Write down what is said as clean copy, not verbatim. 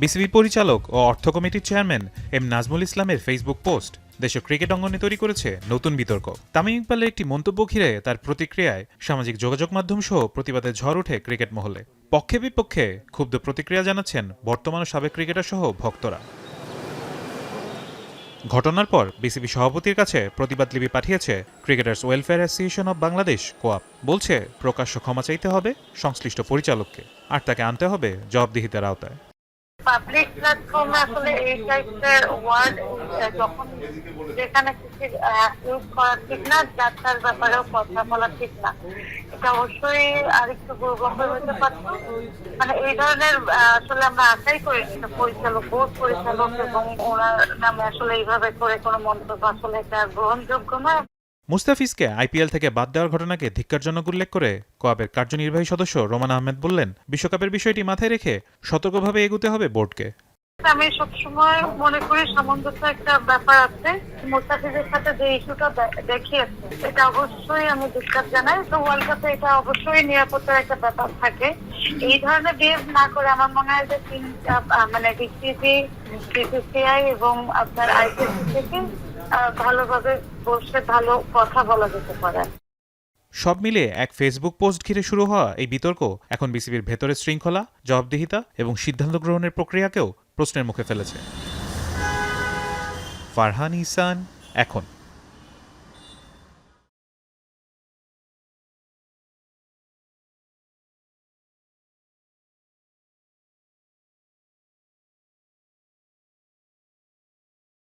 BCB পরিচালক ও অর্থ কমিটির চেয়ারম্যান এম নাজমুল ইসলামের ফেসবুক পোস্ট দেশের ক্রিকেট অঙ্গনে তৈরি করেছে নতুন বিতর্ক। তামিম ইকবালের একটি মন্তব্য ঘিরে তার প্রতিক্রিয়ায় সামাজিক যোগাযোগ মাধ্যম সহ প্রতিবাদের ঝড় ওঠে ক্রিকেট মহলে। পক্ষে বিপক্ষে ক্ষুব্ধ প্রতিক্রিয়া জানাচ্ছেন বর্তমান ও সাবেক ক্রিকেটার সহ ভক্তরা। ঘটনার পর বিসিবি সভাপতির কাছে প্রতিবাদ লিপি পাঠিয়েছে cricketers welfare association of Bangladesh কোয়াপ। বলছে প্রকাশ্য ক্ষমা চাইতে হবে সংশ্লিষ্ট পরিচালককে, আর তাকে আনতে হবে জবাবদিহিতার আওতায়। পাবলিক প্ল্যাটফর্মে আসলে এই টাইপের ওয়ার্ড যখন যেখানে কিছু ইউজ করা ঠিক না, যাত্রার ব্যাপারেও কথা বলা ঠিক না, এটা অবশ্যই আরেকটু দুর্গন্ধ হতে পারত। মানে এই ধরনের আসলে আমরা আশাই করি পরিচালক, বোর্ড পরিচালক এবং ওনার নামে আসলে এইভাবে করে কোনো মন্তব্য আসলে এটা গ্রহণযোগ্য নয়। মুস্তাফিজকে আইপিএল থেকে বাদ দেওয়ার ঘটনাকে ধিক্কারজনক উল্লেখ করে কোয়াবের কার্যনির্বাহী সদস্য রোমান আহমেদ বললেন, বিশ্বকাপের বিষয়টি মাথায় রেখে সতর্কভাবে এগুতে হবে বোর্ডকে। আমি সবসময় মনে করি সামঞ্জস্য একটা ব্যাপার আছে। মুস্তাফিজের সাথে যে ইস্যুটা দেখিয়েছে এটা অবশ্যই আমি ডিসকাস জানাই। তো ওয়ার্ল্ড কাপে এটা অবশ্যই নিরাপত্তার একটা ব্যাপার থাকে। এই ধরনের বিহেভ না করে আমার মনে হয় যে মানে বিসিবি, বিসিসিআই এবং আপনার আইসিসি থেকে ভালোভাবে বসে ভালো কথা বলা যেতে পারে। সব মিলিয়ে এক ফেসবুক পোস্ট ঘিরে শুরু হওয়া এই বিতর্ক এখন বিসিবির ভেতরের শৃঙ্খলা, জবাবদিহিতা এবং সিদ্ধান্ত গ্রহণের প্রক্রিয়াকেও প্রশ্নের মুখে ফেলেছে। ফারহান ইহসান, এখন।